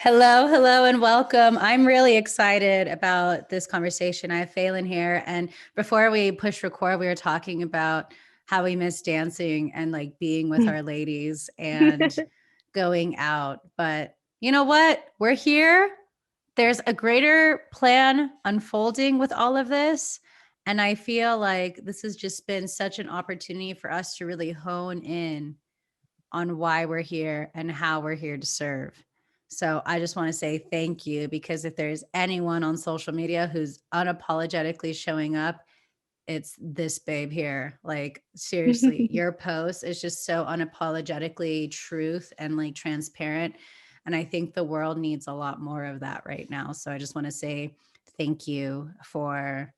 Hello, hello, and welcome. I'm really excited about this conversation. I have Falyn here. And before we push record, we were talking about how we miss dancing and like being with our ladies and going out. But you know what? We're here. There's a greater plan unfolding with all of this. And I feel like this has just been such an opportunity for us to really hone in on why we're here and how we're here to serve. So I just want to say thank you, because if there's anyone on social media who's unapologetically showing up, it's this babe here. Like, seriously, your post is just so unapologetically truth and like transparent. And I think the world needs a lot more of that right now. So I just want to say thank you for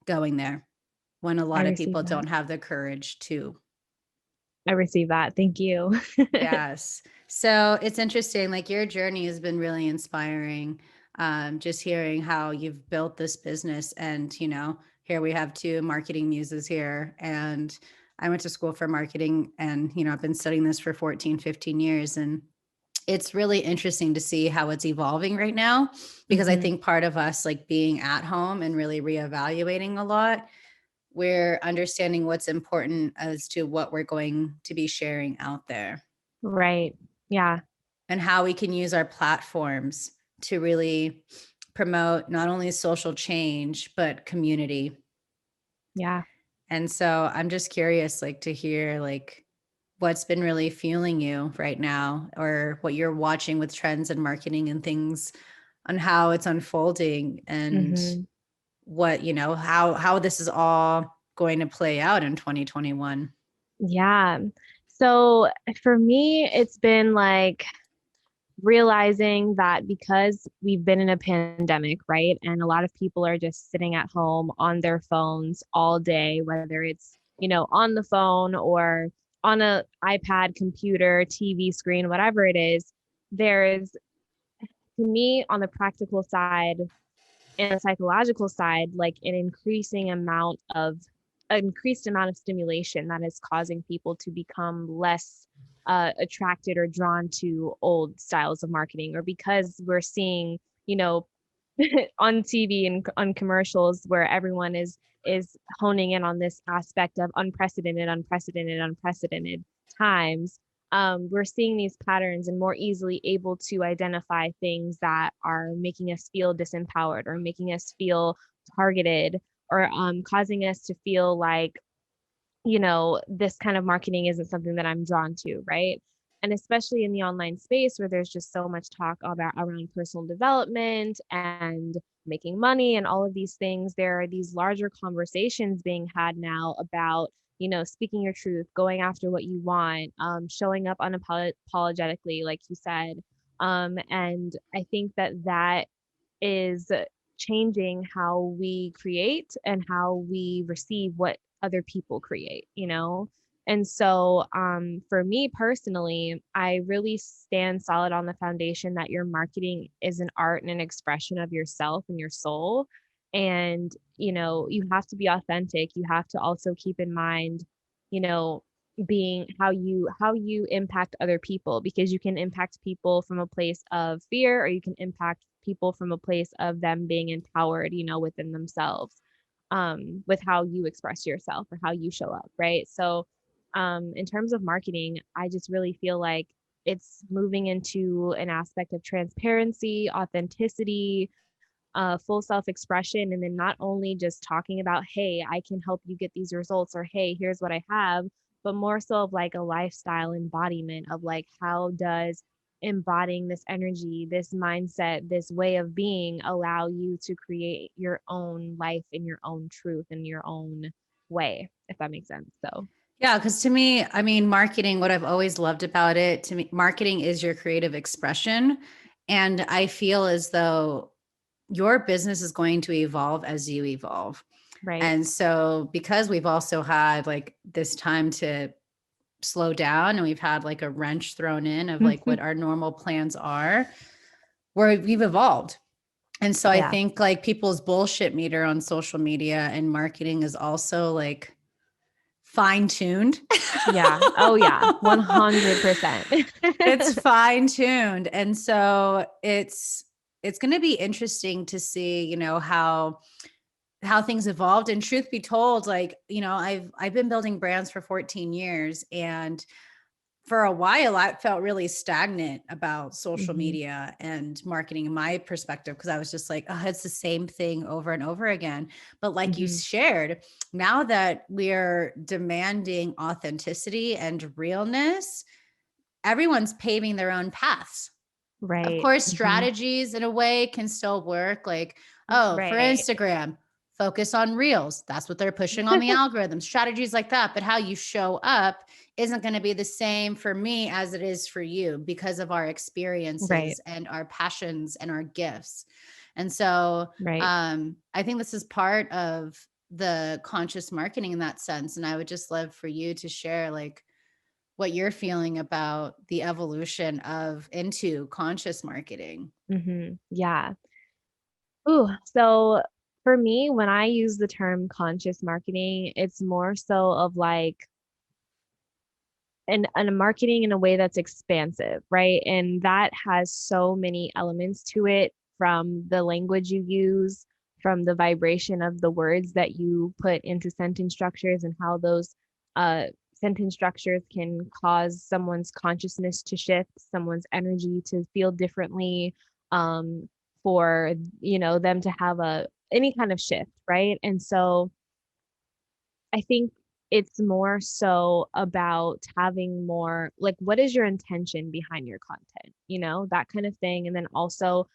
going there when a I lot of received people that. don't have the courage to. I received that. Thank you. Yes. So it's interesting. Like, your journey has been really inspiring. Just hearing how you've built this business. And, here we have two marketing muses here. And I went to school for marketing, and, I've been studying this for 14, 15 years. And it's really interesting to see how it's evolving right now, because I Mhm. think part of us, like being at home and really reevaluating a lot, we're understanding what's important as to what we're going to be sharing out there, Right. Yeah. and how we can use our platforms to really promote not only social change, but community. Yeah. And so I'm just curious, like, to hear, like, what's been really fueling you right now, or what you're watching with trends and marketing and things, on how it's unfolding, and Mhm. what, how this is all going to play out in 2021. Yeah. So for me, it's been like realizing that because we've been in a pandemic, right? And a lot of people are just sitting at home on their phones all day, whether it's, on the phone or on a iPad, computer, TV screen, whatever it is. There's, to me, on the practical side, and the psychological side, like an increased amount of stimulation that is causing people to become less attracted or drawn to old styles of marketing, or because we're seeing, you know, on TV and on commercials where everyone is honing in on this aspect of unprecedented times. We're seeing these patterns and more easily able to identify things that are making us feel disempowered or making us feel targeted, or causing us to feel like, this kind of marketing isn't something that I'm drawn to, right? And especially in the online space where there's just so much talk about around personal development and making money and all of these things, there are these larger conversations being had now about, speaking your truth, going after what you want, showing up unapologetically, like you said. And I think that that is changing how we create and how we receive what other people create. And so, for me personally, I really stand solid on the foundation that your marketing is an art and an expression of yourself and your soul. And, you have to be authentic. You have to also keep in mind, you know, being how you impact other people, because you can impact people from a place of fear, or you can impact people from a place of them being empowered, within themselves, with how you express yourself or how you show up, right? So in terms of marketing, I just really feel like it's moving into an aspect of transparency, authenticity, full self-expression, and then not only just talking about, hey, I can help you get these results, or hey, here's what I have, but more so of like a lifestyle embodiment of like, how does embodying this energy, this mindset, this way of being allow you to create your own life in your own truth in your own way, if that makes sense. So Yeah, because to me, I mean, marketing, what I've always loved about it, to me, marketing is your creative expression. And I feel as though your business is going to evolve as you evolve. right. And so, because we've also had like this time to slow down, and we've had like a wrench thrown in of like what our normal plans are, where we've evolved. And so I Yeah. think like people's bullshit meter on social media and marketing is also like fine-tuned. Yeah. Oh yeah. 100%. It's fine-tuned. And so it's going to be interesting to see, you know, how things evolved. And truth be told, like, you know, I've been building brands for 14 years, and for a while I felt really stagnant about social media and marketing in my perspective, because I was just like, oh, it's the same thing over and over again. But like you shared, now that we're demanding authenticity and realness, everyone's paving their own paths. Of Right. course, strategies in a way can still work. Like, oh, for Right. Instagram, focus on reels. That's what they're pushing on the algorithm, strategies like that. But how you show up isn't going to be the same for me as it is for you, because of our Right. experiences and our passions and our gifts. And so Right. I think this is part of the conscious marketing in that sense. And I would just love for you to share, like, what you're feeling about the evolution of into conscious marketing. Yeah. Ooh, so for me, when I use the term conscious marketing, it's more so of like and a marketing in a way that's expansive, right? And that has so many elements to it, from the language you use, from the vibration of the words that you put into sentence structures, and how those uh, sentence structures can cause someone's consciousness to shift, someone's energy to feel differently, um, for them to have a any kind of shift, right? And so I think it's more so about having more like, what is your intention behind your content, that kind of thing. And then also,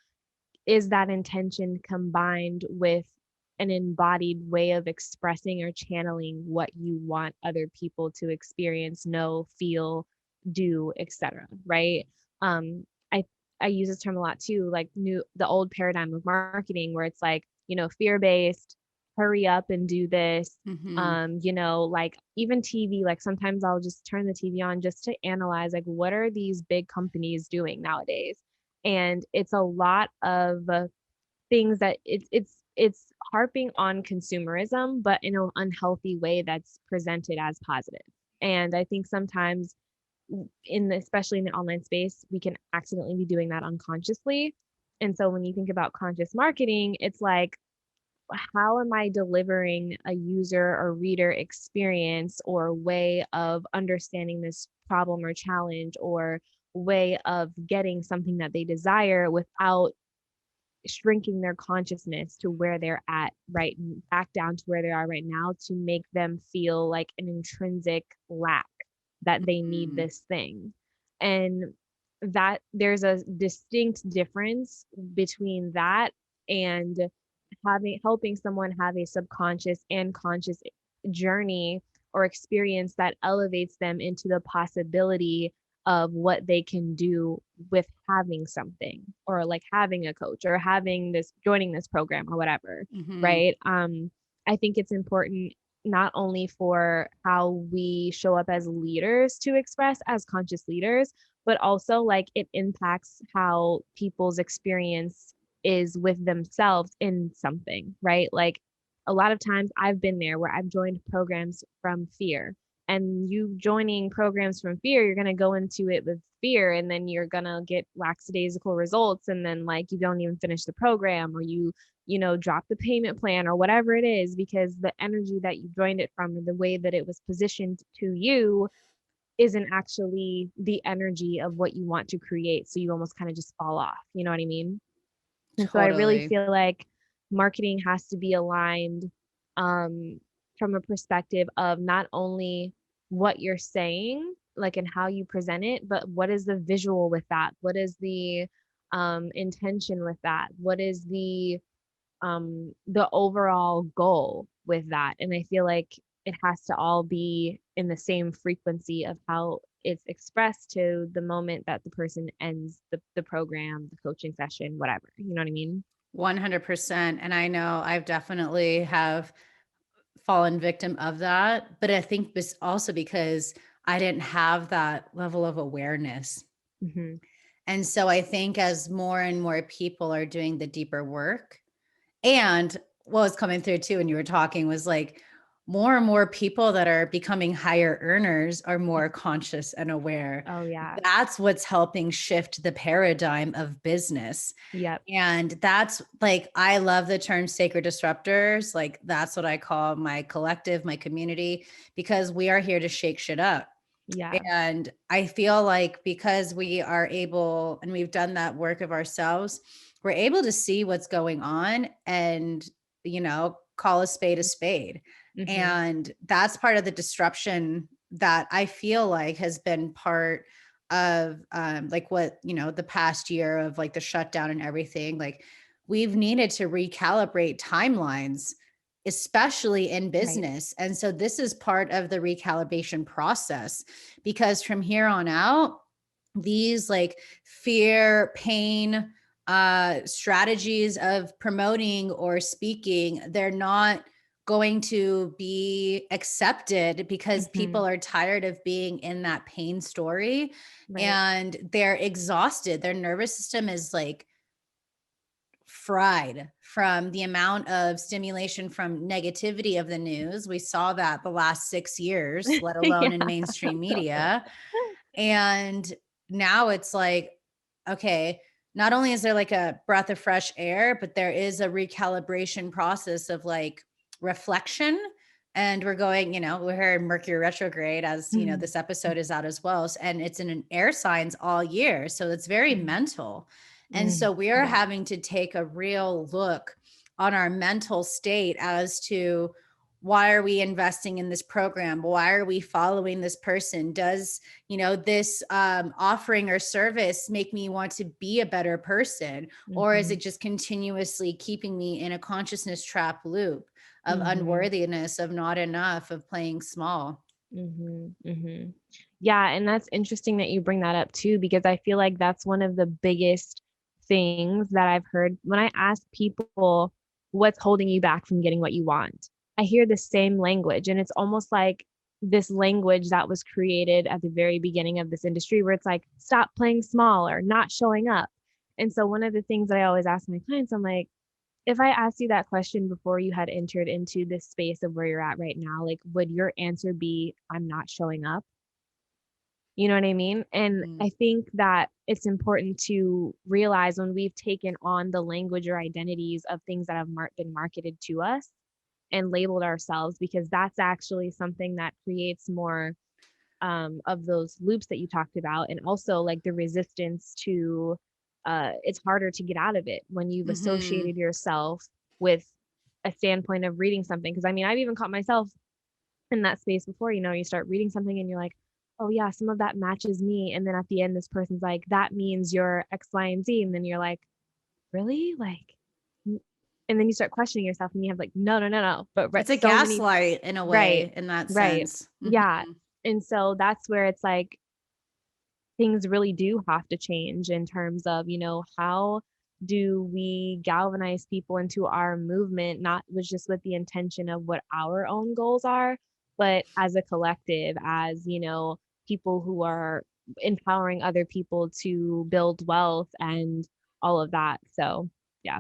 is that intention combined with an embodied way of expressing or channeling what you want other people to experience, know, feel, do, etc. Right? Um, I I use this term a lot too, like the old paradigm of marketing where it's like, fear based, hurry up and do this. Mm-hmm. Like even TV, like sometimes I'll just turn the TV on just to analyze like what are these big companies doing nowadays. And it's a lot of things that it's harping on consumerism, but in an unhealthy way that's presented as positive. And I think sometimes especially in the online space, we can accidentally be doing that unconsciously. And so when you think about conscious marketing, it's like, how am I delivering a user or reader experience or way of understanding this problem or challenge, or way of getting something that they desire without shrinking their consciousness to where they're at, right, back down to where they are right now, to make them feel like an intrinsic lack, that they need Mm-hmm. this thing. And that there's a distinct difference between that and helping someone have a subconscious and conscious journey or experience that elevates them into the possibility of what they can do with having something, or like having a coach, or having this joining this program or whatever. Mm-hmm. Right? I think it's important not only for how we show up as leaders to express as conscious leaders, but also like it impacts how people's experience is with themselves in something, right? Like a lot of times I've been there where I've joined programs from fear. And you joining programs from fear, you're going to go into it with fear, and then you're going to get lackadaisical results, and then like you don't even finish the program, or you drop the payment plan or whatever it is, because the energy that you joined it from, or the way that it was positioned to you, isn't actually the energy of what you want to create. So you almost kind of just fall off. You know what I mean? And so I really Totally. feel like marketing has to be aligned, from a perspective of not only what you're saying, like, and how you present it, but what is the visual with that? What is the intention with that? What is the overall goal with that? And I feel like it has to all be in the same frequency of how it's expressed to the moment that the person ends the program, the coaching session, whatever. You know what I mean? 100%. And I know I've definitely have fallen victim of that, but I think this also because I didn't have that level of awareness. Hmm. And so I think as more and more people are doing the deeper work, and what was coming through too when you were talking was like, more and more people that are becoming higher earners are more conscious and aware. Oh yeah. That's what's helping shift the paradigm of business. Yep. And that's like, I love the term sacred disruptors. Like, that's what I call my collective, my community, because we are here to shake shit up. Yeah. And I feel like because we are able and we've done that work of ourselves, we're able to see what's going on and, call a spade a spade. Mm-hmm. And that's part of the disruption that I feel like has been part of like what, the past year of like the shutdown and everything. Like, we've needed to recalibrate timelines, especially in Right. business. And so this is part of the recalibration process, because from here on out, these like fear, pain, strategies of promoting or speaking, they're not going to be accepted because Mm-hmm. people are tired of being in that pain story Right. and they're exhausted. Their nervous system is like fried from the amount of stimulation from negativity of the news. We saw that the last 6 years, let alone in Yeah. mainstream media. And now it's like, okay, not only is there like a breath of fresh air, but there is a recalibration process of like reflection. And we're going, we're in Mercury retrograde, as this episode is out as well. And it's in an air signs all year. So it's very mental. And so we are Yeah. having to take a real look on our mental state as to, why are we investing in this program? Why are we following this person? Does, this offering or service make me want to be a better person? Or is Mm-hmm. it just continuously keeping me in a consciousness trap loop of Mm-hmm. unworthiness, of not enough, of playing small? Mm-hmm. Mm-hmm. Yeah, and that's interesting that you bring that up too, because I feel like that's one of the biggest things that I've heard when I ask people what's holding you back from getting what you want. I hear the same language, and it's almost like this language that was created at the very beginning of this industry where it's like, stop playing small or not showing up. And so one of the things that I always ask my clients, I'm like, if I asked you that question before you had entered into this space of where you're at right now, like, would your answer be, I'm not showing up? You know what I mean? And Mm-hmm. I think that it's important to realize when we've taken on the language or identities of things that have been marketed to us and labeled ourselves, because that's actually something that creates more of those loops that you talked about. And also like the resistance to, it's harder to get out of it when you've Mm-hmm. associated yourself with a standpoint of reading something. Because I mean, I've even caught myself in that space before. You start reading something and you're like, oh yeah, some of that matches me. And then at the end, this person's like, that means you're X, Y, and Z. And then you're like, really? Like, and then you start questioning yourself and you have like, no, no, no, no. But It's a so many, gaslight in a right, way, in that right. sense. Yeah. Mm-hmm. And so that's where it's like things really do have to change in terms of, how do we galvanize people into our movement, not was just with the intention of what our own goals are, but as a collective, as, people who are empowering other people to build wealth and all of that. So, yeah.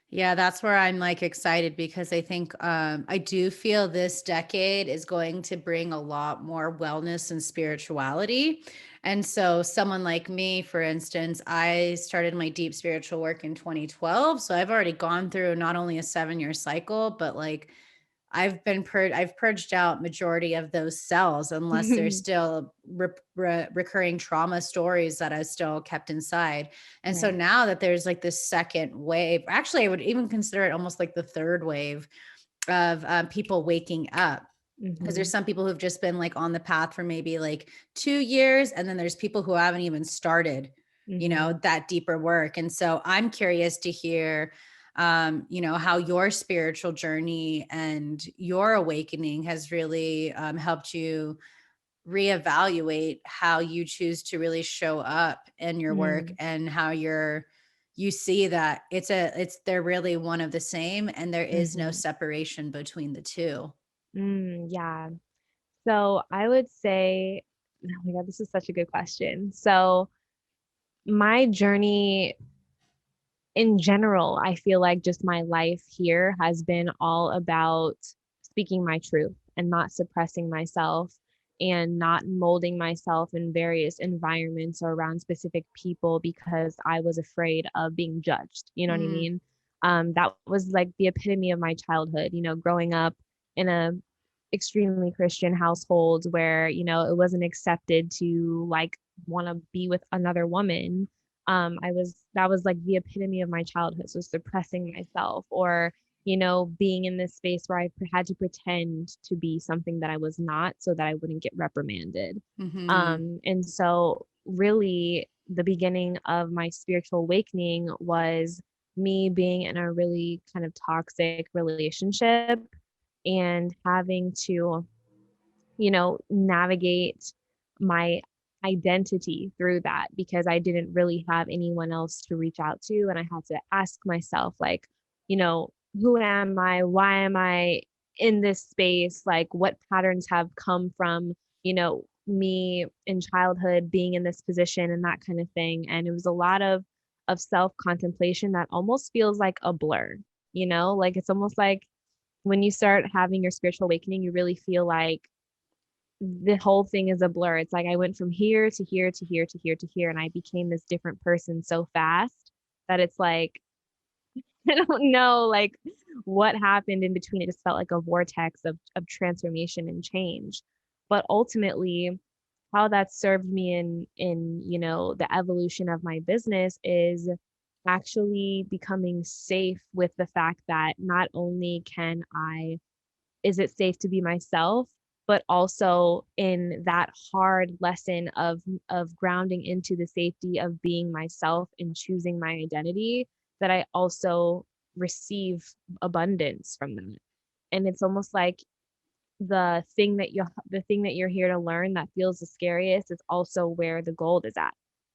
Yeah, that's where I'm like excited, because I think I do feel this decade is going to bring a lot more wellness and spirituality. And so, someone like me, for instance, I started my deep spiritual work in 2012. So, I've already gone through not only a 7-year cycle, but like I've purged out majority of those cells, unless there's still recurring trauma stories that I still kept inside. And so Right. now that there's like this second wave, actually I would even consider it almost like the third wave of people waking up, because Mm-hmm. there's some people who've just been like on the path for maybe like 2 years, and then there's people who haven't even started, Mm-hmm. that deeper work. And so I'm curious to hear, how your spiritual journey and your awakening has really helped you reevaluate how you choose to really show up in your work, Mm-hmm. and how you see that they're really one of the same, and there is no Mm-hmm. separation between the two. Yeah. So I would say, oh my God, this is such a good question. So my journey in general, I feel like just my life here has been all about speaking my truth and not suppressing myself and not molding myself in various environments or around specific people because I was afraid of being judged. You know what I Mm, mean? That was like the epitome of my childhood, growing up in a extremely Christian household where, it wasn't accepted to like want to be with another woman. That was like the epitome of my childhood. So suppressing myself or, being in this space where I had to pretend to be something that I was not so that I wouldn't get reprimanded. mm-hmm, And so really the beginning of my spiritual awakening was me being in a really kind of toxic relationship and having to navigate my identity through that because I didn't really have anyone else to reach out to. And I had to ask myself, like, who am I? Why am I in this space? Like, what patterns have come from, me in childhood being in this position and that kind of thing. And it was a lot of self contemplation that almost feels like a blur, like it's almost like when you start having your spiritual awakening, you really feel like the whole thing is a blur. It's like I went from here to here to here to here to here, and I became this different person so fast that it's like I don't know like what happened in between. It just felt like a vortex of transformation and change. But ultimately, how that served me in the evolution of my business is actually becoming safe with the fact that not only is it safe to be myself, but also in that hard lesson of grounding into the safety of being myself and choosing my identity, that I also receive abundance from that. And it's almost like the thing that you're here to learn that feels the scariest is also where the gold is at.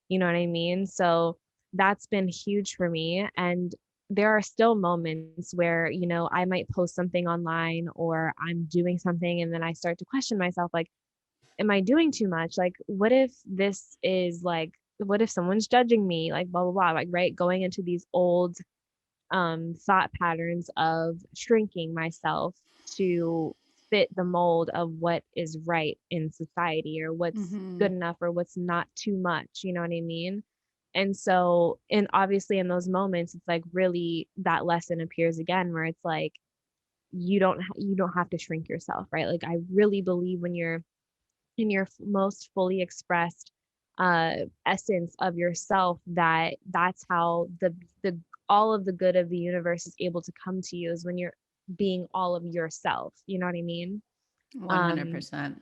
You know what I mean? So that's been huge for me. And there are still moments where, I might post something online or I'm doing something and then I start to question myself, like, am I doing too much? Like, what if this is like, what if someone's judging me? Like, blah, blah, blah. Like, right. Going into these old thought patterns of shrinking myself to fit the mold of what is right in society or what's mm-hmm. good enough or what's not too much, you know what I mean? And so, and obviously in those moments, it's like really that lesson appears again where it's like you don't have to shrink yourself, right? Like I really believe when you're in your most fully expressed essence of yourself, that's how the all of the good of the universe is able to come to you, is when you're being all of yourself, you know what I mean? um 100%.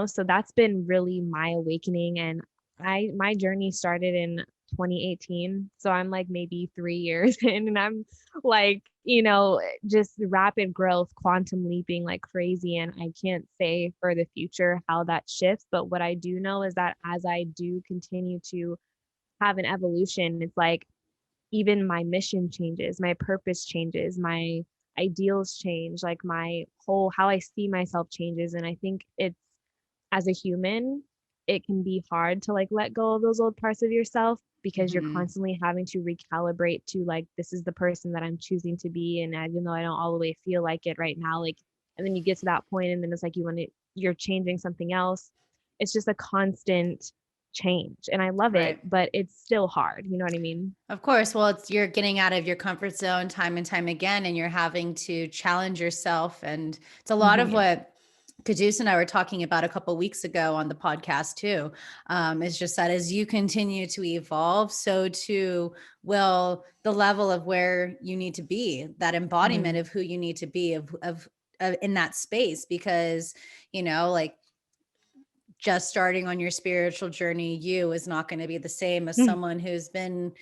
so that's been really my awakening. And my journey started in 2018, so I'm like maybe 3 years in, and I'm like, just rapid growth, quantum leaping like crazy. And I can't say for the future how that shifts, but what I do know is that as I do continue to have an evolution, it's like even my mission changes, my purpose changes, my ideals change, like my whole how I see myself changes. And I think it's, as a human, it can be hard to like let go of those old parts of yourself because you're Mm-hmm. constantly having to recalibrate to like, this is the person that I'm choosing to be. And even though I don't all the way feel like it right now, like, and then you get to that point and then it's like you're changing something else. It's just a constant change. And I love it, Right. but it's still hard. You know what I mean? Of course. Well, you're getting out of your comfort zone time and time again, and you're having to challenge yourself. And it's a lot of Yeah. what Caduce and I were talking about a couple of weeks ago on the podcast too. Is just that as you continue to evolve, so too will the level of where you need to be, that embodiment Mhm. of who you need to be of in that space, because like just starting on your spiritual journey, you is not going to be the same as someone who's been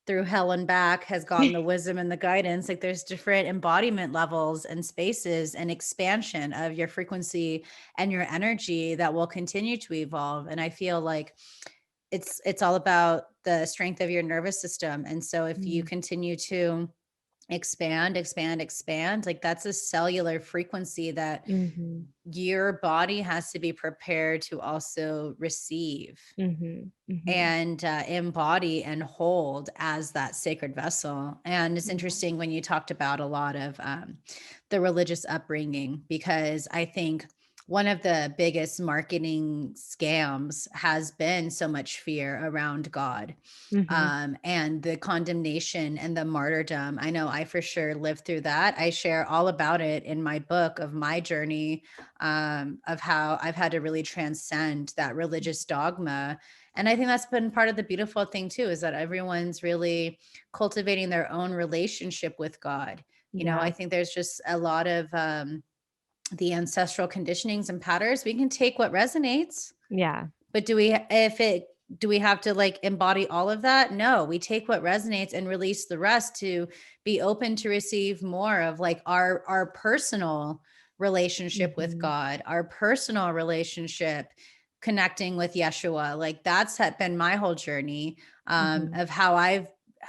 through hell and back, has gotten the wisdom and the guidance. Like there's different embodiment levels and spaces and expansion of your frequency and your energy that will continue to evolve. And I feel like it's all about the strength of your nervous system. And so if you Mhm. continue to expand, expand, expand. Like that's a cellular frequency that Mm-hmm. your body has to be prepared to also receive Mm-hmm. Mm-hmm. and embody and hold as that sacred vessel. And it's Yeah. interesting when you talked about a lot of the religious upbringing, because I think one of the biggest marketing scams has been so much fear around God, Mm-hmm. and the condemnation and the martyrdom. I know I for sure lived through that. I share all about it in my book of my journey, of how I've had to really transcend that religious dogma. And I think that's been part of the beautiful thing too, is that everyone's really cultivating their own relationship with God. You know, Yeah. I think there's just a lot of the ancestral conditionings and patterns. We can take what resonates, Yeah. but do we have to like embody all of that? No, we take what resonates and release the rest to be open to receive more of like our personal relationship with Mm-hmm. God, our personal relationship connecting with Yeshua. Like that's been my whole journey, Mm-hmm. of how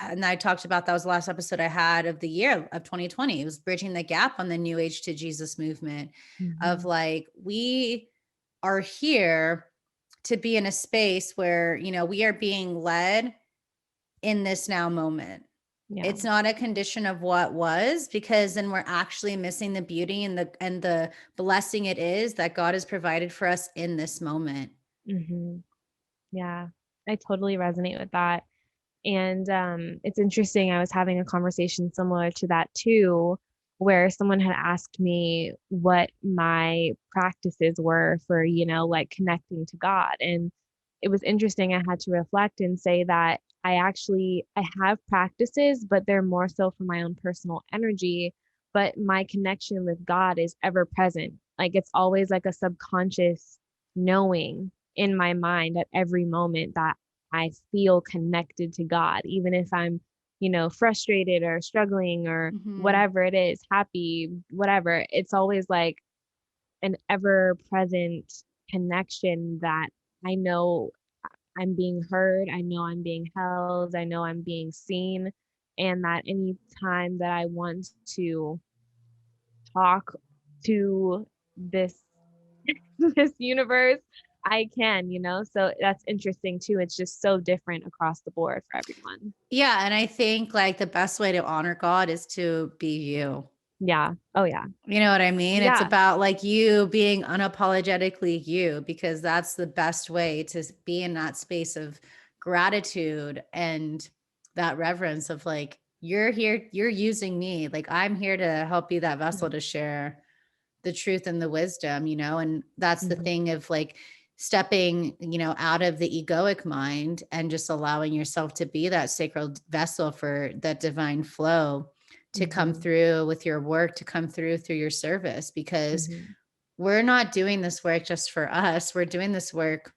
and I talked about, that was the last episode I had of the year of 2020. It was bridging the gap on the New Age to Jesus movement, of Mm-hmm. like, we are here to be in a space where, you know, we are being led in this now moment. Yeah. It's not a condition of what was, because then we're actually missing the beauty and the blessing it is that God has provided for us in this moment. Mm-hmm. Yeah. I totally resonate with that. And it's interesting. I was having a conversation similar to that too, where someone had asked me what my practices were for, like connecting to God. And it was interesting. I had to reflect and say that I have practices, but they're more so for my own personal energy. But my connection with God is ever present. Like it's always like a subconscious knowing in my mind at every moment that I feel connected to God, even if I'm, frustrated or struggling or Mm-hmm. whatever it is, happy, whatever. It's always like an ever present connection that I know I'm being heard. I know I'm being held. I know I'm being seen. And that any time that I want to talk to this this universe, I can, so that's interesting too. It's just so different across the board for everyone. Yeah. And I think like the best way to honor God is to be you. Yeah. Oh yeah. You know what I mean? It's Yeah. about like you being unapologetically you, because that's the best way to be in that space of gratitude and that reverence of like, you're here, you're using me. Like I'm here to help be that vessel to share the truth and the wisdom, you know? And that's the Mm-hmm. thing of like stepping, you know, out of the egoic mind and just allowing yourself to be that sacred vessel for that divine flow to come Mm-hmm. through with your work, to come through your service, because Mm-hmm. we're not doing this work just for us. We're doing this work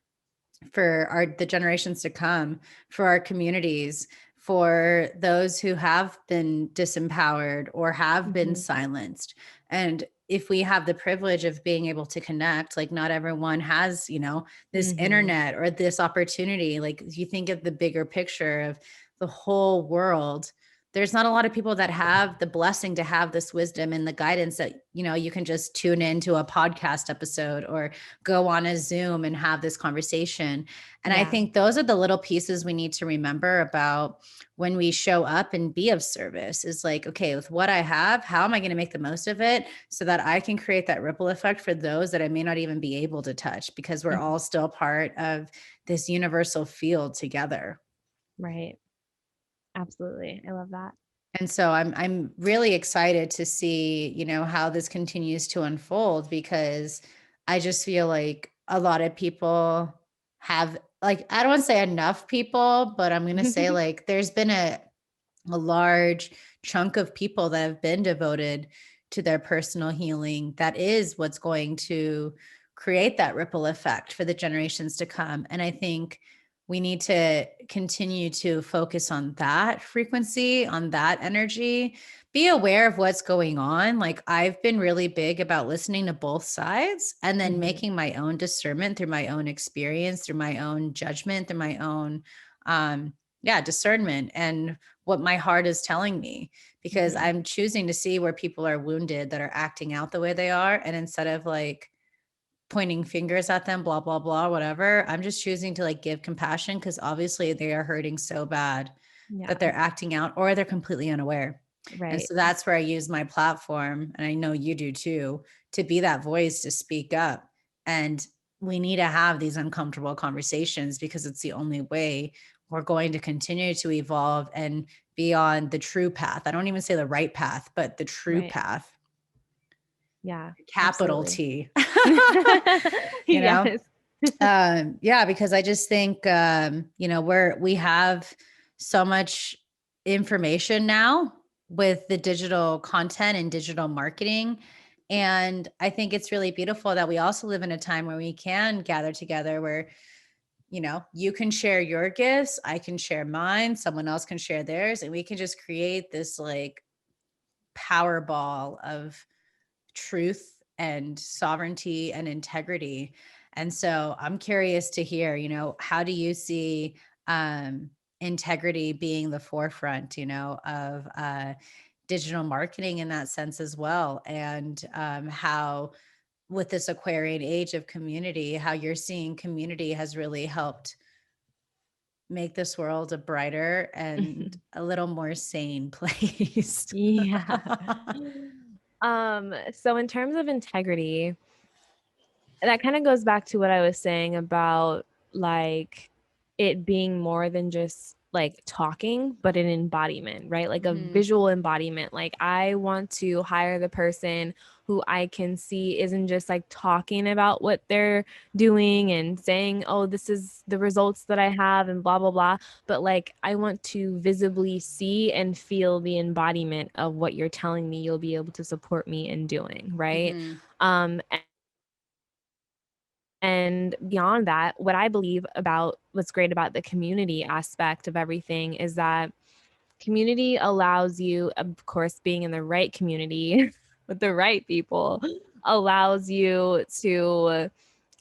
for the generations to come, for our communities, for those who have been disempowered or have been Mm-hmm. silenced. And if we have the privilege of being able to connect, like not everyone has, you know, this Mm-hmm. internet or this opportunity. Like you think of the bigger picture of the whole world, there's not a lot of people that have the blessing to have this wisdom and the guidance that, you know, you can just tune into a podcast episode or go on a Zoom and have this conversation. And I Yeah. think those are the little pieces we need to remember about when we show up and be of service, is like, okay, with what I have, how am I going to make the most of it so that I can create that ripple effect for those that I may not even be able to touch, because we're Mm-hmm. all still part of this universal field together. Right. Absolutely. I love that. And so I'm really excited to see, you know, how this continues to unfold, because I just feel like a lot of people have, like, I don't want to say enough people, but I'm going to say like there's been a large chunk of people that have been devoted to their personal healing. That is what's going to create that ripple effect for the generations to come. And I think we need to continue to focus on that frequency, on that energy, be aware of what's going on. Like I've been really big about listening to both sides and then Mm-hmm. making my own discernment through my own experience, through my own judgment, through my own, yeah, discernment. And what my heart is telling me, because Mm-hmm. I'm choosing to see where people are wounded that are acting out the way they are. And instead of like pointing fingers at them, blah, blah, blah, whatever, I'm just choosing to like give compassion, because obviously they are hurting so bad Yeah. that they're acting out, or they're completely unaware. And Right. so that's where I use my platform, and I know you do too, to be that voice, to speak up. And we need to have these uncomfortable conversations, because it's the only way we're going to continue to evolve and be on the true path. I don't even say the right path, but the true Right. path, Yeah. capital Absolutely. T. You know? Yes. Yeah, because I just think, we have so much information now with the digital content and digital marketing. And I think it's really beautiful that we also live in a time where we can gather together, where, you can share your gifts, I can share mine, someone else can share theirs, and we can just create this like power ball of truth and sovereignty and integrity. And so I'm curious to hear, how do you see integrity being the forefront, of digital marketing in that sense as well? And how, with this Aquarian age of community, how you're seeing community has really helped make this world a brighter and a little more sane place. Yeah. So in terms of integrity, that kind of goes back to what I was saying about like it being more than just like talking, but an embodiment, right? Like a Mhm. visual embodiment. Like I want to hire the person who I can see isn't just like talking about what they're doing and saying, oh, this is the results that I have and blah, blah, blah. But like I want to visibly see and feel the embodiment of what you're telling me you'll be able to support me in doing, right? Mhm. Um, and beyond that, what I believe about what's great about the community aspect of everything is that community allows you, of course, being in the right community with the right people, allows you to,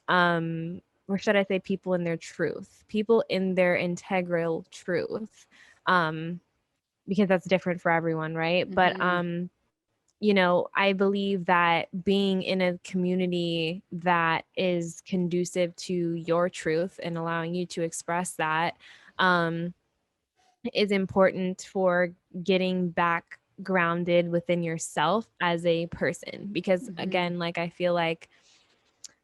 or should I say, people in their truth, people in their integral truth, um, because that's different for everyone, right? But Mhm. I believe that being in a community that is conducive to your truth and allowing you to express that um, is important for getting back grounded within yourself as a person. Because Mhm. again, like I feel like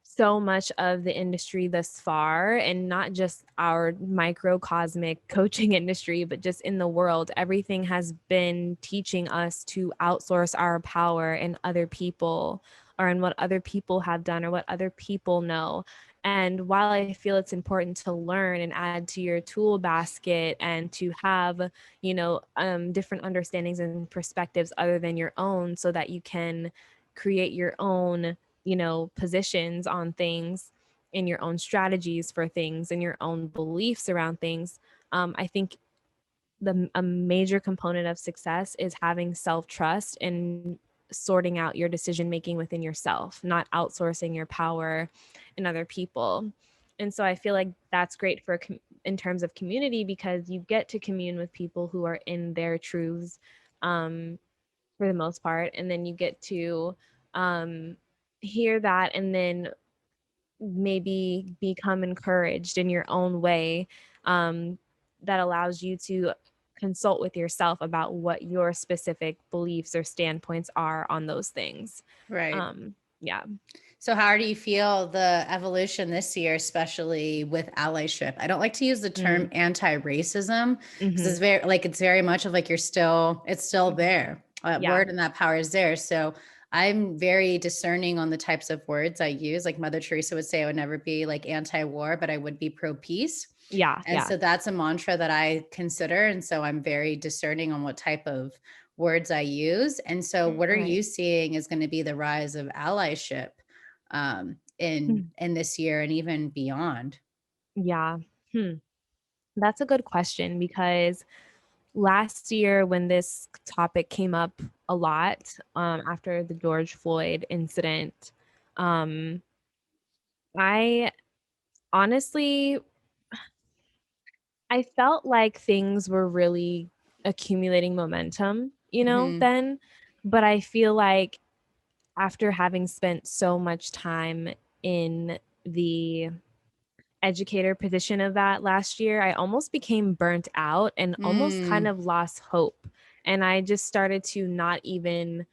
so much of the industry thus far, and not just our microcosmic coaching industry, but just in the world, everything has been teaching us to outsource our power in other people or in what other people have done or what other people know. And while I feel it's important to learn and add to your tool basket and to have, different understandings and perspectives other than your own so that you can create your own positions on things and your own strategies for things and your own beliefs around things. I think a major component of success is having self-trust and sorting out your decision making within yourself, not outsourcing your power in other people. And so I feel like that's great in terms of community, because you get to commune with people who are in their truths, um, for the most part, and then you get to um, hear that and then maybe become encouraged in your own way, um, that allows you to consult with yourself about what your specific beliefs or standpoints are on those things. Right. Yeah. So how do you feel the evolution this year, especially with allyship? I don't like to use the term Mm. anti-racism, because Hmm. it's very much of like it's still there. That Yeah. word and that power is there. So I'm very discerning on the types of words I use. Like Mother Teresa would say, I would never be like anti-war, but I would be pro-peace. Yeah. And Yeah. so that's a mantra that I consider. And so I'm very discerning on what type of words I use. And so what are Right. you seeing is going to be the rise of allyship in this year and even beyond? Yeah. Hmm. That's a good question, because last year when this topic came up a lot, after the George Floyd incident, um, I honestly I felt like things were really accumulating momentum, Mm-hmm. then. But I feel like after having spent so much time in the educator position of that last year, I almost became burnt out and almost kind Mm. of lost hope. And I just started to not even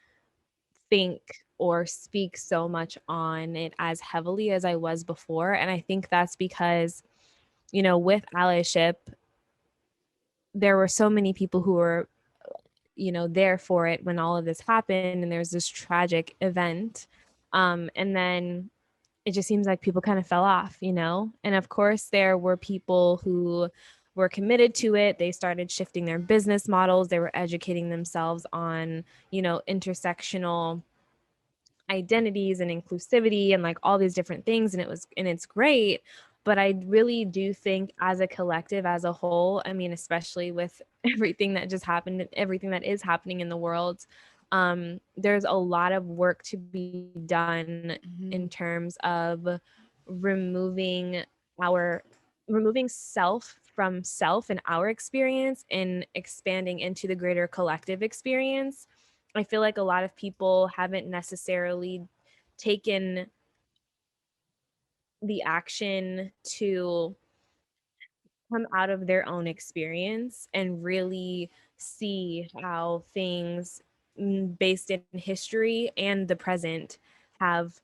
think or speak so much on it as heavily as I was before. And I think that's because, with allyship, there were so many people who were, there for it when all of this happened and there's this tragic event. And then it just seems like people kind of fell off, And of course, there were people who were committed to it. They started shifting their business models. They were educating themselves on, intersectional identities and inclusivity and like all these different things. And it's great. But I really do think as a collective, as a whole, I mean, especially with everything that just happened, everything that is happening in the world, there's a lot of work to be done Mm-hmm. in terms of removing our removing self from self and our experience and expanding into the greater collective experience. I feel like a lot of people haven't necessarily taken the action to come out of their own experience and really see how things based in history and the present have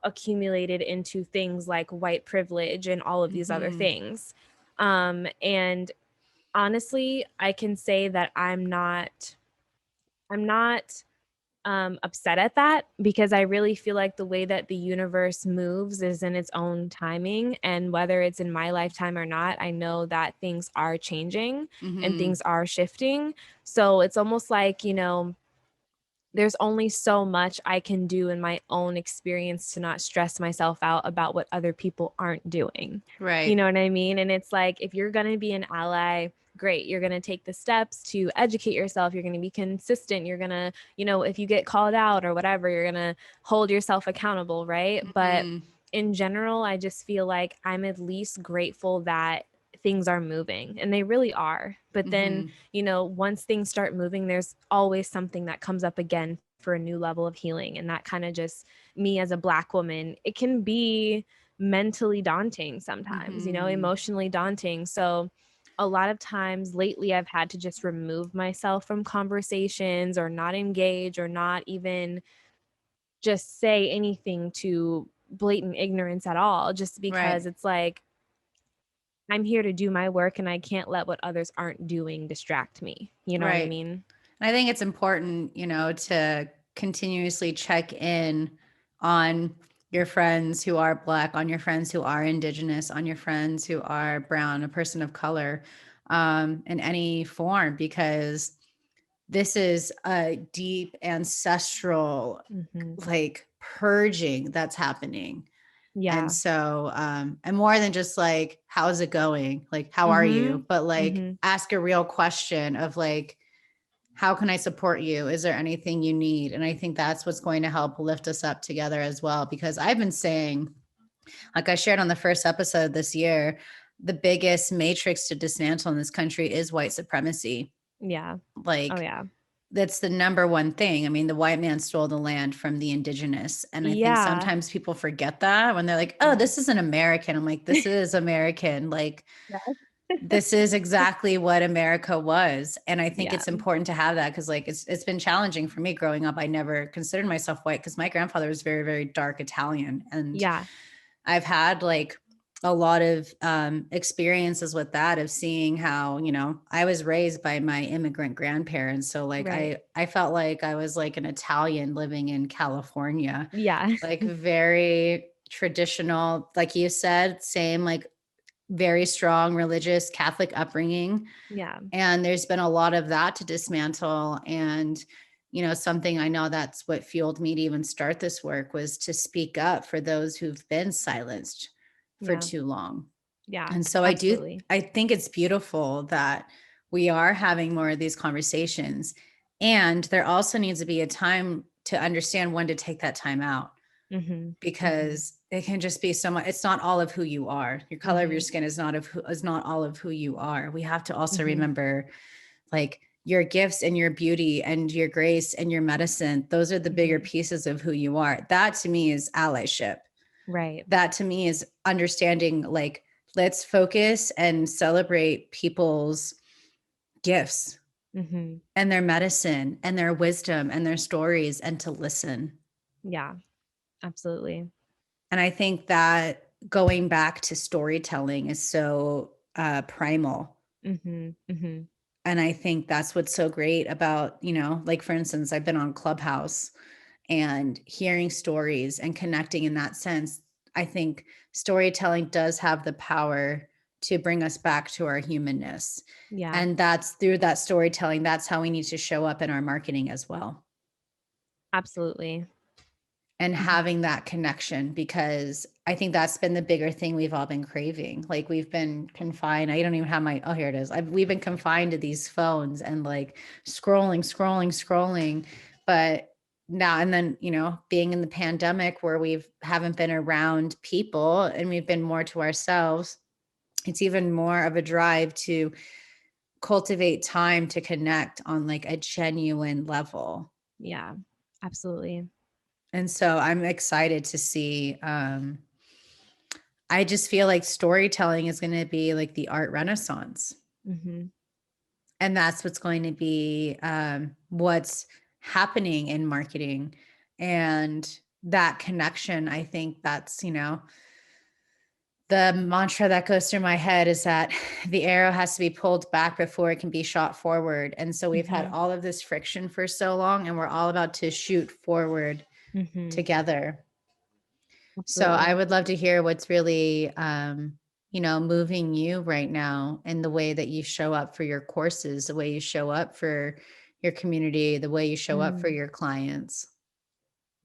accumulated into things like white privilege and all of these other Mm-hmm. things. And honestly, I can say that I'm not upset at that, because I really feel like the way that the universe moves is in its own timing. And whether it's in my lifetime or not, I know that things are changing and Mm-hmm. things are shifting. So it's almost like, there's only so much I can do in my own experience to not stress myself out about what other people aren't doing. You Right. know what I mean? And it's like, if you're going to be an ally, great. You're going to take the steps to educate yourself. You're going to be consistent. You're going to, if you get called out or whatever, you're going to hold yourself accountable, right? But Mm-hmm. in general, I just feel like I'm at least grateful that things are moving, and they really are. But then, Mm-hmm. once things start moving, there's always something that comes up again for a new level of healing. And that kind of just, me as a Black woman, it can be mentally daunting sometimes, Mm-hmm. emotionally daunting. So a lot of times lately, I've had to just remove myself from conversations or not engage or not even just say anything to blatant ignorance at all, just because Right. it's like, I'm here to do my work and I can't let what others aren't doing distract me. You know what I Right. mean? And I think it's important, to continuously check in on your friends who are Black, on your friends who are Indigenous, on your friends who are brown, a person of color, in any form, because this is a deep ancestral, Mm-hmm. like, purging that's happening. And Yeah. so, and more than just like, how's it going? Like, how are Mm-hmm. you? But like, Mm-hmm. ask a real question of like, how can I support you? Is there anything you need? And I think that's what's going to help lift us up together as well. Because I've been saying, like I shared on the first episode this year, the biggest matrix to dismantle in this country is white supremacy. Yeah. Oh, Like, yeah. that's the number one thing. I mean, the white man stole the land from the indigenous. And I think Yeah. sometimes people forget that when they're like, oh, Yeah. this isn't American. I'm like, this is American. Like, Yeah. this is exactly what America was. And I think Yeah. it's important to have that, because like it's been challenging for me growing up. I never considered myself white because my grandfather was very, very dark Italian. And Yeah. I've had like a lot of experiences with that, of seeing how, I was raised by my immigrant grandparents. So like Right. I felt like I was like an Italian living in California, Yeah. like very traditional, like you said, same, like very strong religious Catholic upbringing. Yeah. And there's been a lot of that to dismantle. And, something I know that's what fueled me to even start this work, was to speak up for those who've been silenced for Yeah. too long. Yeah. And so Absolutely. I think it's beautiful that we are having more of these conversations. And there also needs to be a time to understand when to take that time out, Mm-hmm. Mm-hmm. because it can just be so much. It's not all of who you are. Your color of your Mm-hmm. skin is not all of who you are. We have to also Mm-hmm. remember, like, your gifts and your beauty and your grace and your medicine. Those are the bigger Mm-hmm. pieces of who you are. That to me is allyship. Right. That to me is understanding, like, let's focus and celebrate people's gifts Mm-hmm. and their medicine and their wisdom and their stories, and to listen. Yeah, absolutely. And I think that going back to storytelling is so primal. Mm-hmm. Mm-hmm. And I think that's what's so great about, like, for instance, I've been on Clubhouse and hearing stories and connecting in that sense. I think storytelling does have the power to bring us back to our humanness. Yeah. And that's through that storytelling, that's how we need to show up in our marketing as well. Absolutely. And Mm-hmm. having that connection, because I think that's been the bigger thing we've all been craving. Like, we've been confined. I don't even have my, oh, here it is. We've been confined to these phones and like scrolling. But now, and then, being in the pandemic where haven't been around people and we've been more to ourselves, it's even more of a drive to cultivate time to connect on like a genuine level. Yeah, absolutely. And so I'm excited to see, I just feel like storytelling is going to be like the art renaissance. Mm-hmm. And that's what's going to be what's happening in marketing. And that connection, I think that's, the mantra that goes through my head is that the arrow has to be pulled back before it can be shot forward. And so we've had Mm-hmm. all of this friction for so long, and we're all about to shoot forward Mm-hmm. together. So I Absolutely. would love to hear what's really, moving you right now in the way that you show up for your courses, the way you show up for your community, the way you show up for Mm. your clients.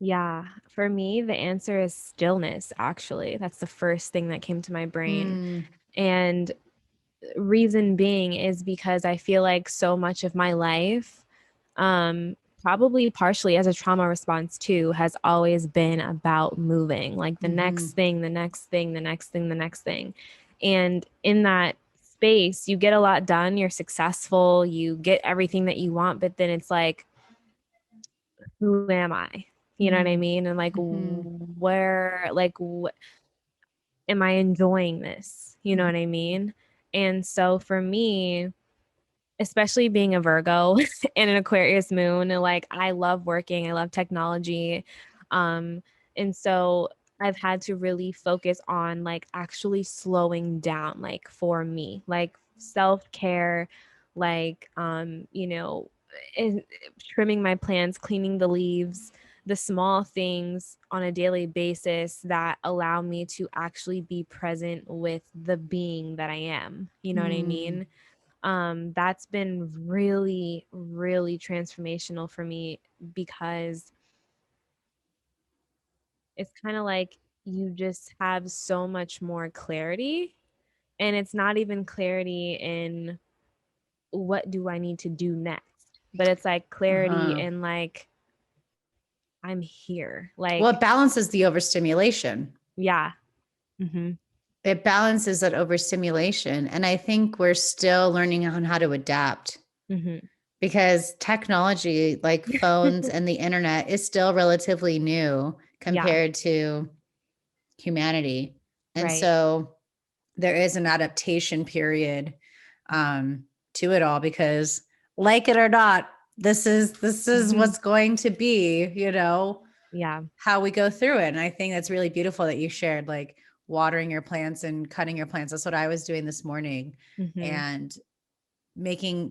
Yeah, for me, the answer is stillness, actually. That's the first thing that came to my brain. Mm, And reason being is because I feel like so much of my life, probably partially as a trauma response too, has always been about moving, like the mm-hmm, next thing, the next thing, the next thing, the next thing. And in that space, you get a lot done, you're successful, you get everything that you want, but then it's like, who am I? You know what I mean? And like, mm-hmm, where, like, am I enjoying this? You know what I mean? And so for me, especially being a Virgo and an Aquarius moon, and like I love working, I love technology. Um, and so I've had to really focus on like actually slowing down, like for me, like self-care, like and trimming my plants, cleaning the leaves, the small things on a daily basis that allow me to actually be present with the being that I am. You know what I mm, mean? That's been really, really transformational for me because it's kind of like you just have so much more clarity. And it's not even clarity in what do I need to do next, but it's like clarity uh-huh. in like, I'm here. Well, Like, it balances the overstimulation. yeah. Mm-hmm. It balances that overstimulation. And I think we're still learning on how to adapt, Mm-hmm. because technology like phones and the internet is still relatively new Yeah. compared to humanity. And Right. so there is an adaptation period to it all, because, like it or not, this is Mm-hmm. what's going to be, Yeah. how we go through it. And I think that's really beautiful that you shared, like, watering your plants and cutting your plants. That's what I was doing this morning, Mm-hmm. and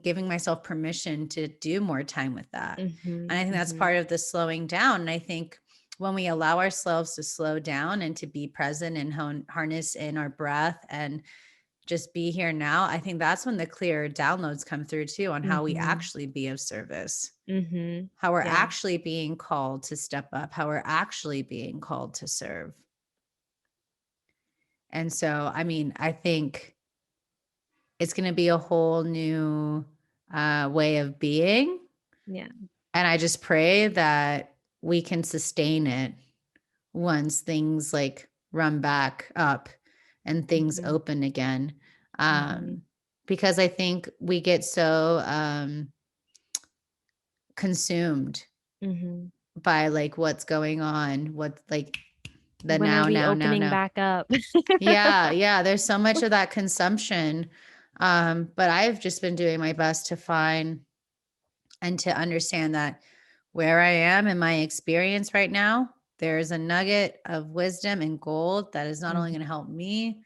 giving myself permission to do more time with that. Mm-hmm. And I think that's Mm-hmm. part of the slowing down. And I think when we allow ourselves to slow down and to be present and harness in our breath and just be here now, I think that's when the clear downloads come through too, on how we Mm-hmm. actually be of service, Mm-hmm. how we're Yeah. actually being called to step up, how we're actually being called to serve. And so, I mean, I think it's going to be a whole new way of being. Yeah. And I just pray that we can sustain it once things like run back up and things Mm-hmm. open again. Mm-hmm. Because I think we get so consumed by like what's going on, what's like the When are we now. opening back up? Yeah. There's so much of that consumption. But I've just been doing my best to find and to understand that where I am in my experience right now, there's a nugget of wisdom and gold that is not only going to help me,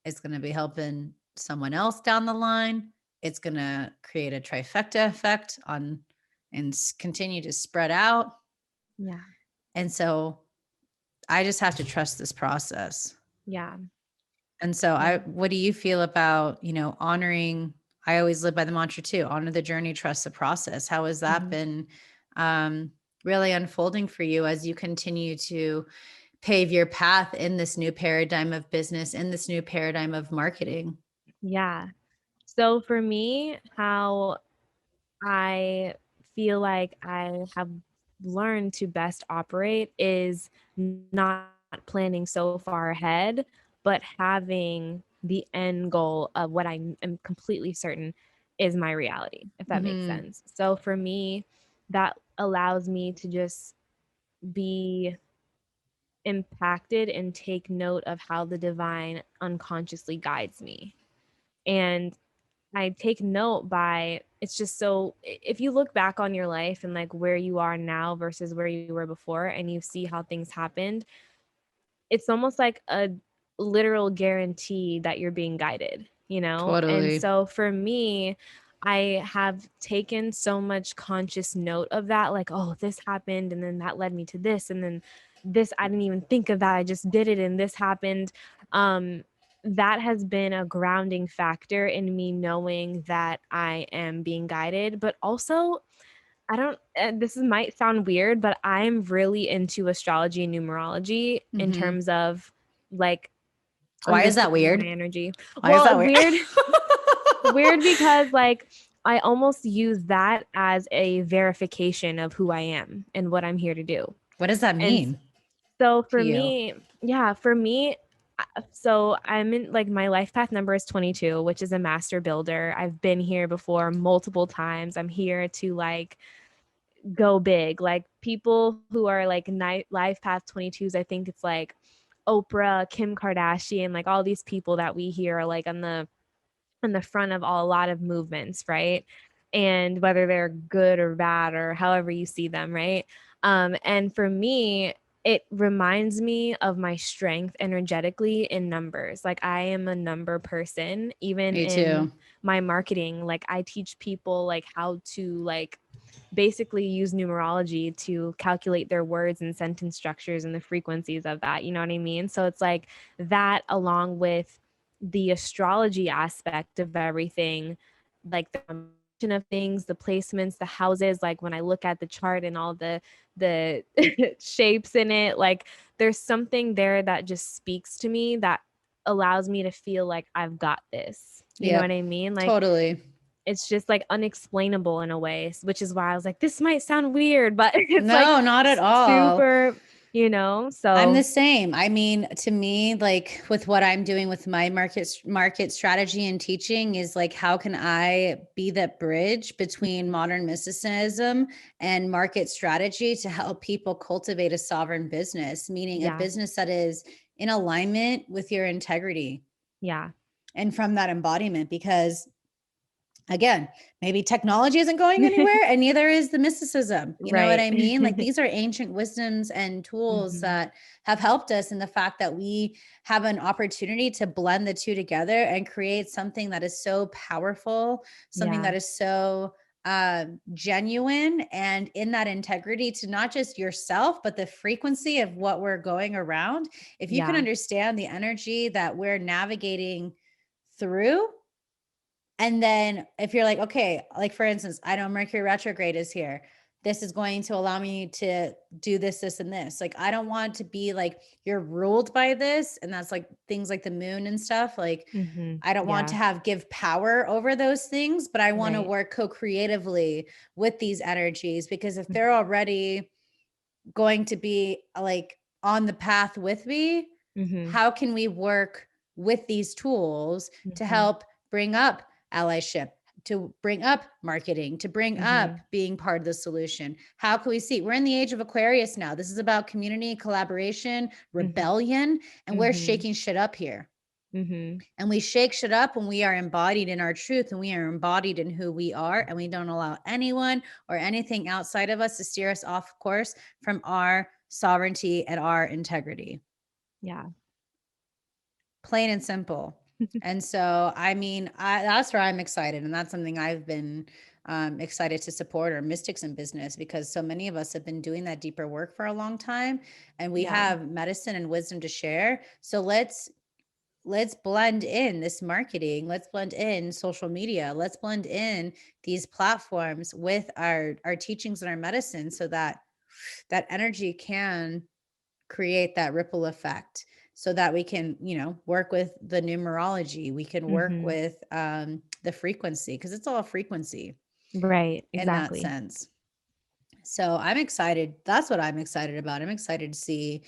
it's going to be helping someone else down the line. It's going to create a trifecta effect on and continue to spread out. Yeah. And so I just have to trust this process. Yeah. And so what do you feel about, honoring? I always live by the mantra too, honor the journey, trust the process. How has that been really unfolding for you as you continue to pave your path in this new paradigm of business, in this new paradigm of marketing? Yeah. So for me, how I feel like I have learned to best operate is not planning so far ahead, but having the end goal of what I am completely certain is my reality, if that makes sense. So for me, that allows me to just be impacted and take note of how the divine unconsciously guides me. And I take note by it's just so if you look back on your life and like where you are now versus where you were before and you see how things happened, it's almost like a literal guarantee that you're being guided, you know? And Totally. so for me, I have taken so much conscious note of that, like, oh, this happened, and then that led me to this, and then this, I didn't even think of that. I just did it, and this happened. That has been a grounding factor in me knowing that I am being guided, but also I don't this might sound weird, but I'm really into astrology and numerology in terms of like Why is that understanding weird? my energy. Why is that weird? Weird weird because like I almost use that as a verification of who I am and what I'm here to do. What does that And mean so to for you? me, so I'm in like my life path number is 22, which is a master builder. I've been here before multiple times. I'm here to like go big. Like people who are like life path 22s, I think it's like Oprah, Kim Kardashian, like all these people that we hear are like on the front of a lot of movements, right? And whether they're good or bad or however you see them, right? And for me, it reminds me of my strength energetically in numbers. Like I am a number person, even Me in too. my marketing. Like I teach people like how to like basically use numerology to calculate their words and sentence structures and the frequencies of that. You know what I mean? So it's like that along with the astrology aspect of everything, like the combination of things, the placements, the houses, like when I look at the chart and all the shapes in it, like there's something there that just speaks to me that allows me to feel like I've got this. You know what I mean? Like Totally. it's just like unexplainable in a way, which is why I was like, this might sound weird, but it's like No, not at all. super, you know? I'm the So same. I mean, to me, like with what I'm doing with my market strategy and teaching is like, how can I be that bridge between modern mysticism and market strategy to help people cultivate a sovereign business, meaning a yeah, business that is in alignment with your integrity yeah, and from that embodiment? Because again, maybe technology isn't going anywhere and neither is the mysticism. You know what right. I mean? Like these are ancient wisdoms and tools hmm that have helped us in the fact that we have an opportunity to blend the two together and create something that is so powerful, something Yeah. that is so genuine and in that integrity to not just yourself, but the frequency of what we're going around. If you can Yeah. understand the energy that we're navigating through, and then if you're like, okay, like for instance, I know Mercury retrograde is here. This is going to allow me to do this, this, and this. Like, I don't want to be like, you're ruled by this. And that's like things like the moon and stuff. Like, I don't want Yeah. to give power over those things, but I want to Right. work co-creatively with these energies because if they're already going to be like on the path with me, hmm how can we work with these tools to hmm help bring up allyship, to bring up marketing, to bring up being part of the solution. How can we see? We're in the age of Aquarius now. This is about community, collaboration, rebellion, and we're shaking shit up here. And we shake shit up when we are embodied in our truth and we are embodied in who we are, and we don't allow anyone or anything outside of us to steer us off course from our sovereignty and our integrity. Yeah. Plain and simple. And so, I mean, that's where I'm excited. And that's something I've been excited to support, or mystics in business, because so many of us have been doing that deeper work for a long time, and we have medicine and wisdom to share. So let's blend in this marketing. Let's blend in social media. Let's blend in these platforms with our teachings and our medicine, so that that energy can create that ripple effect, so that we can, work with the numerology. We can work with the frequency, because it's all frequency. Right. In that Exactly. sense. So I'm excited. That's what I'm excited about. I'm excited to see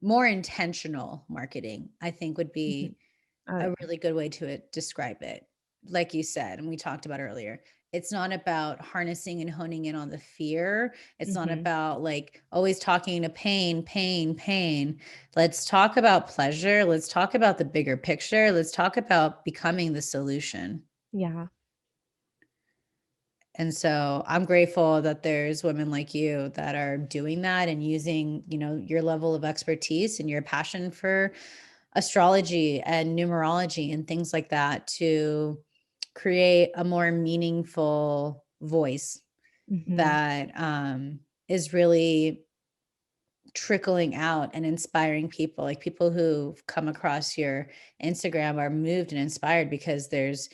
more intentional marketing, I think would be a really good way to describe it. Like you said, and we talked about earlier, it's not about harnessing and honing in on the fear. It's not about like always talking to pain. Let's talk about pleasure. Let's talk about the bigger picture. Let's talk about becoming the solution. Yeah. And so I'm grateful that there's women like you that are doing that and using, your level of expertise and your passion for astrology and numerology and things like that to create a more meaningful voice that is really trickling out and inspiring people. Like, people who come across your Instagram are moved and inspired because there's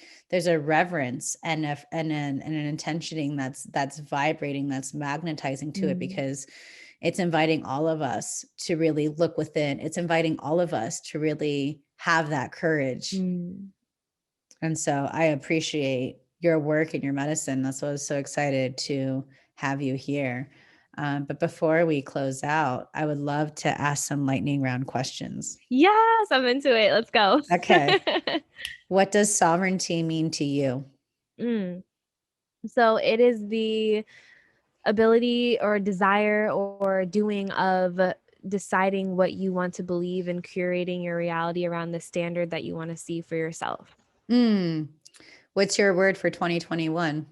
a reverence and an intentioning that's vibrating, that's magnetizing to it, because it's inviting all of us to really look within. It's inviting all of us to really have that courage. And so I appreciate your work and your medicine. That's why I was so excited to have you here. But before we close out, I would love to ask some lightning round questions. Yes, I'm into it. Let's go. Okay. What does sovereignty mean to you? So it is the ability or desire or doing of deciding what you want to believe and curating your reality around the standard that you want to see for yourself. What's your word for 2021?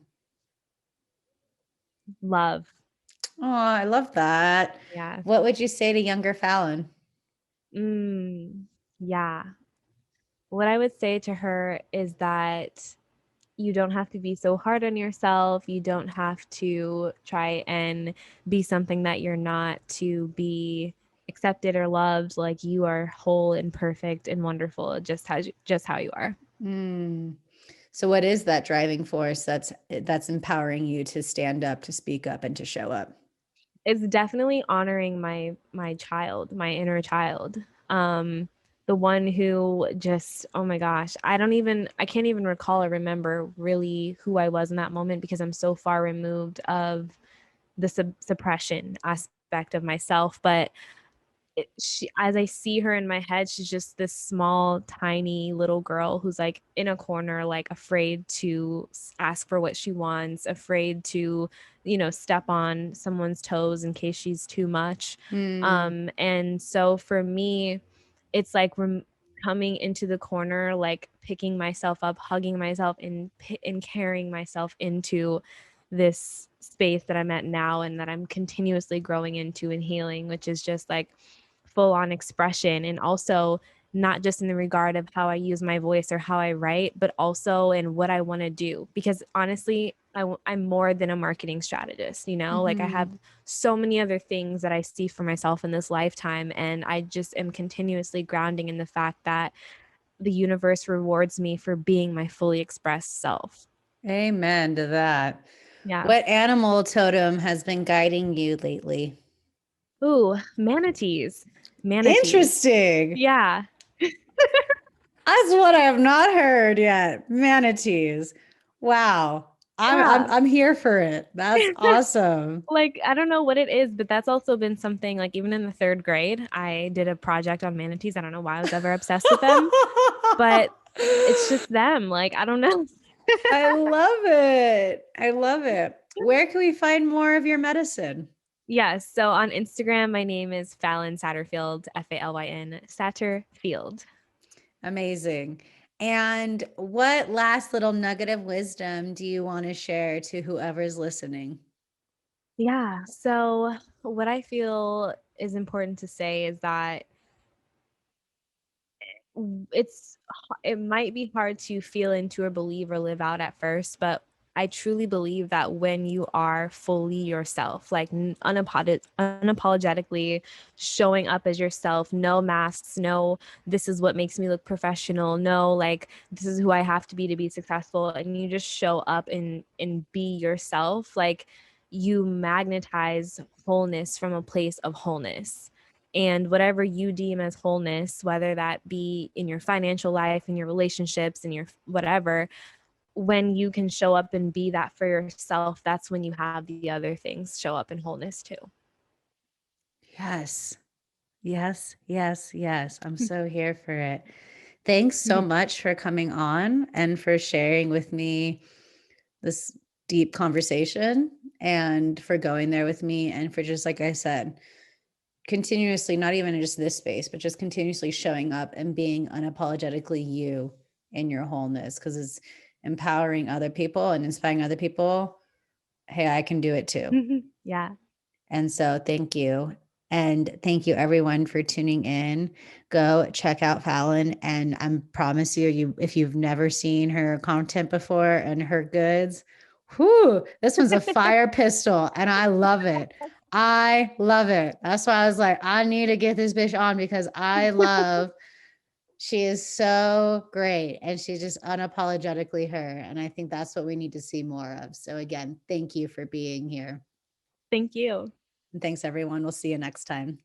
Love. Oh, I love that. Yeah. What would you say to younger Falyn? Yeah. What I would say to her is that you don't have to be so hard on yourself. You don't have to try and be something that you're not to be accepted or loved. Like, you are whole and perfect and wonderful just how you are. So what is that driving force that's empowering you to stand up, to speak up, and to show up? It's definitely honoring my child, my inner child. The one who just, oh my gosh, I can't even recall or remember really who I was in that moment, because I'm so far removed of the suppression aspect of myself. But as I see her in my head, she's just this small, tiny little girl who's like in a corner, like afraid to ask for what she wants, afraid to, step on someone's toes in case she's too much. And so for me, it's like coming into the corner, like picking myself up, hugging myself, and carrying myself into this space that I'm at now and that I'm continuously growing into and healing, which is just like full on expression. And also not just in the regard of how I use my voice or how I write, but also in what I want to do. Because honestly, I'm more than a marketing strategist, like I have so many other things that I see for myself in this lifetime. And I just am continuously grounding in the fact that the universe rewards me for being my fully expressed self. Amen to that. Yeah. What animal totem has been guiding you lately? Ooh, manatees. Interesting. Yeah. That's what I have not heard yet. Manatees. Wow. I'm here for it. That's awesome. Like, I don't know what it is, but that's also been something, like, even in the 3rd grade, I did a project on manatees. I don't know why I was ever obsessed with them, but it's just them. Like, I don't know. I love it. I love it. Where can we find more of your medicine? Yes. So on Instagram, my name is Falyn Satterfield, Falyn Satterfield. Amazing. And what last little nugget of wisdom do you want to share to whoever's listening? Yeah. So what I feel is important to say is that it's it might be hard to feel into or believe or live out at first, but I truly believe that when you are fully yourself, like unapologetically showing up as yourself, no masks, no, this is what makes me look professional, no, like this is who I have to be successful, and you just show up and be yourself, like you magnetize wholeness from a place of wholeness. And whatever you deem as wholeness, whether that be in your financial life, in your relationships, in your whatever, when you can show up and be that for yourself, that's when you have the other things show up in wholeness too. Yes. Yes, yes, yes. I'm so here for it. Thanks so much for coming on and for sharing with me this deep conversation and for going there with me and for just, like I said, continuously, not even in just this space, but just continuously showing up and being unapologetically you in your wholeness because it's empowering other people and inspiring other people. Hey, I can do it too. Yeah. And so thank you. And thank you everyone for tuning in. Go check out Falyn. And I promise you, if you've never seen her content before and her goods, whoo, this one's a fire pistol. And I love it. I love it. That's why I was like, I need to get this bitch on because I love, she is so great. And she's just unapologetically her. And I think that's what we need to see more of. So again, thank you for being here. Thank you. And thanks, everyone. We'll see you next time.